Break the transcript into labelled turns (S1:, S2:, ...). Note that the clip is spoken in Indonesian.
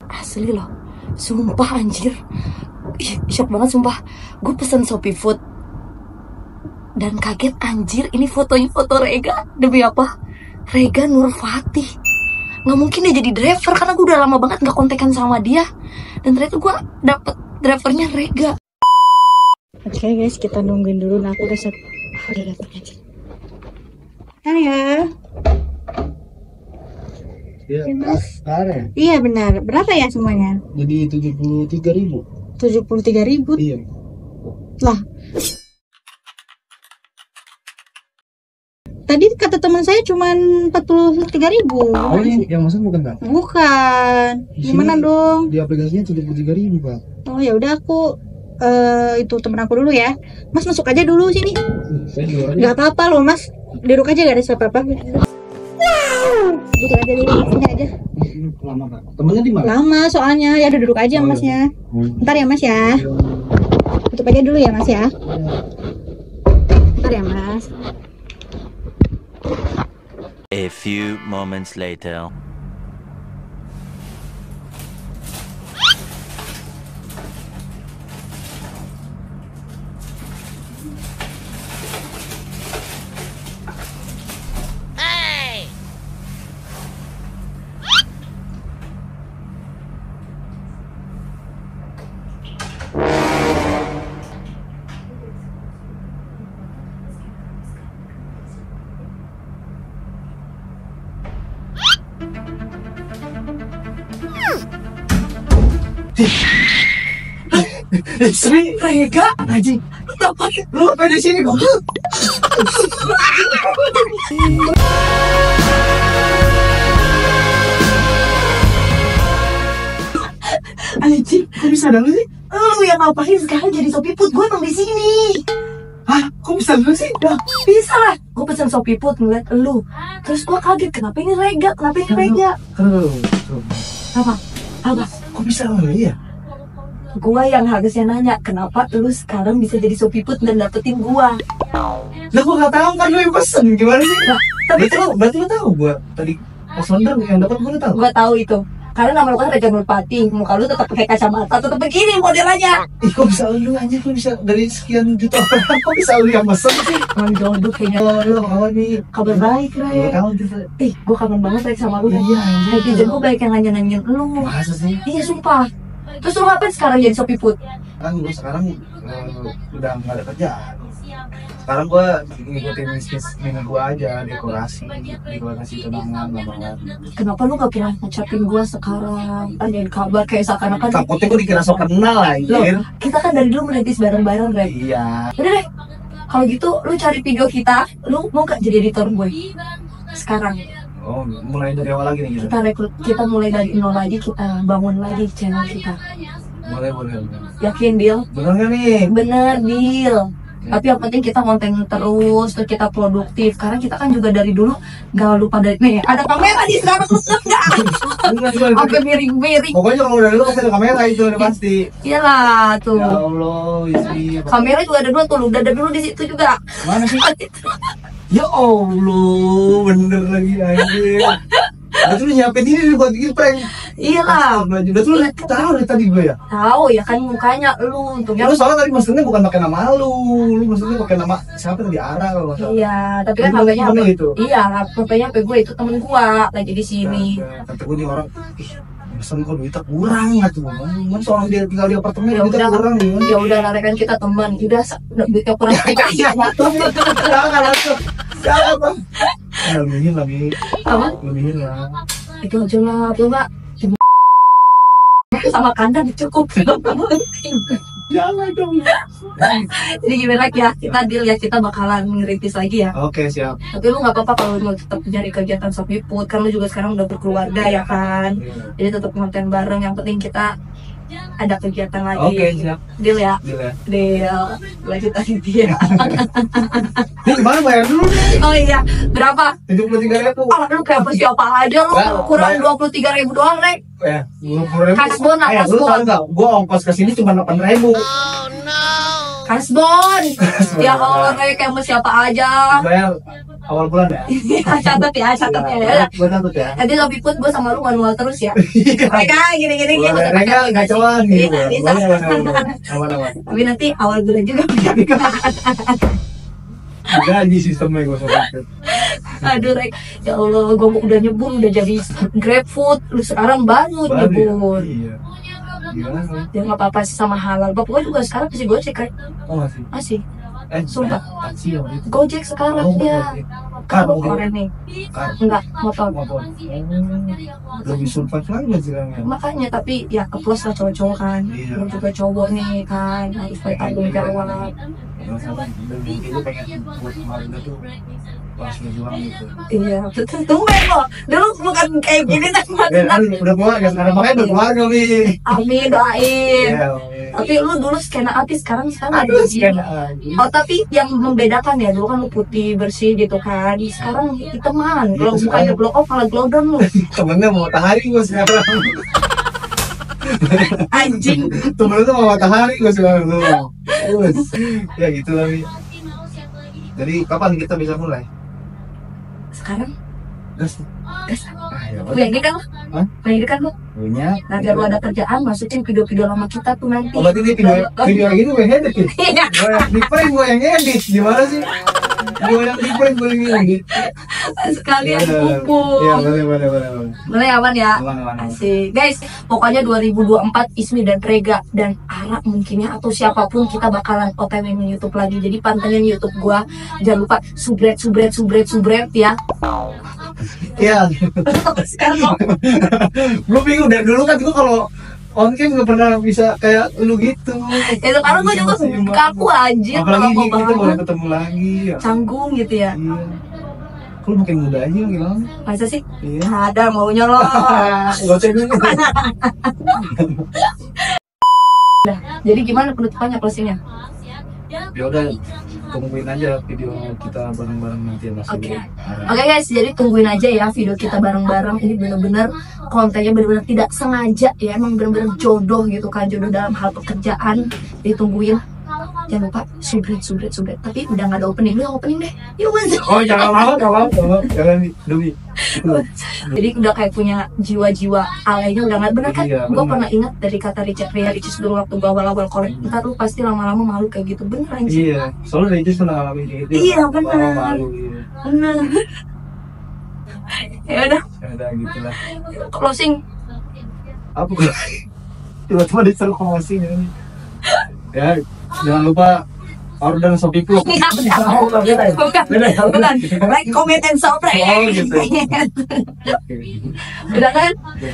S1: Asli loh, sumpah anjir. Ih, shock banget sumpah. Gue pesen Shopee Food dan kaget anjir, ini fotonya foto Rega. Demi apa? Rega Nurfatih. Nggak mungkin dia jadi driver karena gue udah lama banget nggak kontekan sama dia. Dan ternyata gue dapet drivernya Rega. Oke guys, kita nungguin dulu. Nah aku udah udah datang aja. Hai ya.
S2: Iya,
S1: Mas.
S2: Iya
S1: benar. Berapa ya semuanya?
S2: Jadi 73.000.
S1: 73.000.
S2: Iya.
S1: Lah. Tadi kata teman saya cuma 43.000.
S2: Oh ini yang maksud bukan Kak?
S1: Bukan. Gimana dong?
S2: Di aplikasinya 73.000 Kak.
S1: Oh ya udah aku itu temen aku dulu ya. Mas masuk aja dulu sini.
S2: Saya di luar aja.
S1: Gak apa-apa loh Mas. Duduk aja, gak ada siapa-apa. Duduk aja dulu, sini aja.
S2: Lama Kak. Temennya di mana?
S1: Lama soalnya, ya udah duduk aja Masnya. Ntar ya Mas ya. Tutup aja dulu ya Mas ya. Ntar ya Mas.
S3: A few moments later.
S2: Sri Rega anjing. Lu ngapain di sini kok?
S1: Anjing,
S2: Kok bisa ada lu sih?
S1: lu yang ngapain sekarang jadi Shopee Food? Gue emang di sini.
S2: Hah? Kok bisa lu sih?
S1: Dah, bisa lah. Gue pesen Shopee Food ngeliat lu. Terus gue kaget, kenapa ini Rega? Kenapa ini Rega? Apa? Apa?
S2: Kok bisa lu ya?
S1: Gua yang harusnya nanya, kenapa lu sekarang bisa jadi Shopee Food dan dapetin gua?
S2: Lah gua nggak tahu kan lu yang pesen gimana sih?
S1: Nah, tapi
S2: Berarti lu tahu gua tadi pas order yang dapat gua tahu.
S1: gua tahu itu. Karena nama lu kan Rega Nurfatih, muka lu tetap pakai kacamata, tetap begini modelannya.
S2: Ih kok bisa lu aja, kok bisa dari sekian juta orang kok bisa lu yang pesen sih?
S1: Emang jodoh kayaknya.
S2: Lu kawan nih
S1: Kabar baik,
S2: gua
S1: Reg.
S2: tahu tuh.
S1: Gua kangen banget Reg sama lu.
S2: Iya, anjir.
S1: Netizen gua baik yang nanya-nanyain lu.
S2: Masa sih?
S1: Iya, sumpah. Terus lu ngapain sekarang jadi Shopee Food?
S2: Kan gua sekarang udah nggak ada kerjaan. Sekarang gua ngikutin bisnis mini gua aja, dekorasi tunangan lamaran.
S1: Kenapa lu gak pernah ngecapin gua sekarang? Tanyain kabar kayak seakan-akan.
S2: Takutnya gua dikira sok kenal
S1: Loh,
S2: anjir.
S1: kita kan dari dulu merintis bareng-bareng, Reg.
S2: Iya.
S1: Udah deh, kalau gitu lu cari video kita, lu mau gak jadi editor gue? Sekarang
S2: Oh, mulai dari awal lagi nih gitu.
S1: kita rekrut, kita mulai dari nol lagi, kita bangun lagi channel kita.
S2: Boleh.
S1: Yakin deal?
S2: Bener nggak nih?
S1: Bener deal. Tapi yang penting kita konten terus kita produktif. Karena kita kan juga dari dulu gak lupa dari nih ada kamera di sekarang enggak? Sampai miring-miring.
S2: Pokoknya kalau udah dulu pasti ada kamera itu udah pasti.
S1: Iyalah tuh.
S2: Ya Allah, istri.
S1: Kamera juga ada dua tuh, lu udah ada dulu di situ juga.
S2: Mana sih? Ya Allah, bener lagi anjir. Udah tuh nyiapin diri buat bikin prank.
S1: Iyalah.
S2: Udah tuh tahu dari tadi gue ya.
S1: Tahu ya kan mukanya lu untungnya.
S2: Ya lu soalnya tadi maksudnya bukan pakai nama lu maksudnya pakai nama siapa tadi Ara kalau nggak salah.
S1: Iya, tapi kan
S2: Itu
S1: HP-nya
S2: temen lu itu?
S1: Iya, HP-nya HP gue itu temen gua lagi di sini.
S2: Kata gue nih orang, ih, pesan kok duitnya kurang gitu. Kan soalnya dia tinggal di apartemen
S1: Ya
S2: duitnya
S1: udah,
S2: kurang nih.
S1: ya udah lah kan kita teman. Udah duitnya kurang.
S2: Iya, jangan langsung. Jangan bang. Lebihin lagi.
S1: Apa?
S2: Lebihin lah.
S1: Itu aja lah, coba. Sama kandang cukup.
S2: Jangan dong.
S1: Jadi gimana ya, kita deal ya, kita bakalan ngerintis lagi ya.
S2: Oke siap.
S1: Tapi lu nggak apa-apa kalau mau tetap nyari kegiatan Shopee Food, kan lu juga sekarang udah berkeluarga ya kan. Jadi tetap konten bareng, yang penting kita ada kegiatan lagi.
S2: Oke siap.
S1: Deal ya.
S2: Deal ya.
S1: Deal. Lanjut lagi dia.
S2: Ini gimana bayar dulu nih?
S1: Oh iya, berapa?
S2: 73.000.
S1: Ah, lu kayak siapa aja lu,
S2: Enggak,
S1: kurang
S2: bayar.
S1: 23.000 doang, Rek.
S2: Ya, 20.000.
S1: Kasbon lah,
S2: Lu
S1: kasbon.
S2: tau nggak? Gua ongkos kesini cuma 8.000.
S1: Kasbon. Ya Allah, kayak sama siapa aja.
S2: Bayar awal bulan ya.
S1: Catat ya.
S2: Gue catat ya.
S1: Nanti lo piput gue sama lu manual terus ya. Mereka gini-gini gitu.
S2: Mereka gacoan gitu.
S1: Iya, bisa.
S2: Aman.
S1: Tapi nanti awal bulan juga.
S2: Gaji sistemnya gue sobat.
S1: Aduh Rek, ya Allah, gue udah nyebur, udah jadi GrabFood, lu sekarang baru nyebur.
S2: Iya. Gimana?
S1: Ya nggak apa-apa sih sama halal. Bapak gue juga sekarang masih Gojek Rek.
S2: Oh masih.
S1: Masih. Sumpah.
S2: Taksi ya waktu itu.
S1: Gojek sekarang
S2: Oh,
S1: ya.
S2: Kar,
S1: Kalau
S2: mobil.
S1: keren nih.
S2: Kar.
S1: Enggak, motor.
S2: Motor. Lebih survive lagi nggak sekarang ya?
S1: Makanya tapi ya keplos lah cowok-cowok kan.
S2: Iya.
S1: Lu juga cowok nih kan, harus bertanggung jawab.
S2: Itu pengen buat kemarin tuh pas berjuang gitu.
S1: Iya, betul. Tumben loh. Dulu bukan kayak gini tapi
S2: Udah keluarga sekarang, makanya udah keluarga nih.
S1: amin doain.
S2: Iya.
S1: Tapi lu dulu skena artis, sekarang
S2: Aduh,
S1: jadi-
S2: sekian lagi.
S1: Oh tapi yang membedakan ya, dulu kan lu putih bersih gitu kan, sekarang hitaman. Kalau
S2: Gitu,
S1: mukanya
S2: sekarang.
S1: glow up malah glow down lu.
S2: Temennya mau matahari gue sekarang.
S1: Anjing.
S2: Temennya tuh mau matahari gue sekarang lu. Terus, ya gitu lagi. Jadi kapan kita bisa mulai?
S1: Sekarang
S2: Gas.
S1: gas.
S2: Ayo.
S1: Punya ide kan lu?
S2: Hah?
S1: Punya ide kan lu?
S2: Punya.
S1: Nah biar lu ada kerjaan, masukin video-video lama kita tuh nanti.
S2: Oh, berarti ini video gini gue edit ya?
S1: Iya.
S2: Gue yang di prank, gue yang edit. Gimana sih? Gue yang di prank, gue yang edit.
S1: Sekalian
S2: Iya,
S1: kumpul.
S2: boleh.
S1: Mulai aman ya?
S2: Aman.
S1: Asik. Guys, pokoknya 2024 Ismi dan Rega dan Ara mungkin ya, atau siapapun kita bakalan OTW YouTube lagi. Jadi pantengin YouTube gua. Jangan lupa subret ya.
S2: Iya.
S1: Sekarang
S2: Gue bingung dari dulu kan gue kalau on cam gak pernah bisa kayak lu gitu.
S1: ya sekarang gua juga kaku anjir
S2: Apalagi
S1: kalau mau
S2: ini kita boleh
S1: banget.
S2: ketemu lagi ya.
S1: Canggung gitu ya.
S2: Iya. Lu makin muda aja gimana?
S1: Masa sih?
S2: Iya.
S1: Ada maunya lo.
S2: Gak usah dulu.
S1: Jadi gimana penutupannya, closingnya?
S2: Ya udah, tungguin aja video kita bareng-bareng nanti ya Mas.
S1: Oke. Oke guys, jadi tungguin aja ya video kita bareng-bareng. Ini bener-bener kontennya bener-bener tidak sengaja ya, emang bener-bener jodoh gitu kan, jodoh dalam hal pekerjaan. Ditungguin. Jangan lupa subret. Tapi udah nggak ada opening, lu yang opening deh. Yuk Mas.
S2: Oh jangan mau, jangan demi.
S1: Jadi udah kayak punya jiwa-jiwa alaynya udah nggak bener kan?
S2: Iya,
S1: Gue
S2: bener.
S1: pernah ingat dari kata Ria Ricis dulu waktu gue awal-awal kolek. Ntar lu pasti lama-lama malu kayak gitu, bener anjir.
S2: Iya, soalnya dari itu pernah ngalamin gitu.
S1: Iya, bener.
S2: Malu gitu.
S1: Bener. Ya udah,
S2: Ya udah gitu lah.
S1: closing.
S2: Apa gue? Tiba-tiba disuruh promosi ini. Ya, jangan lupa order Shopee Plus.
S1: Bukan. Like, comment, and subscribe.
S2: Oh, gitu.
S1: Udah kan?
S2: Oke.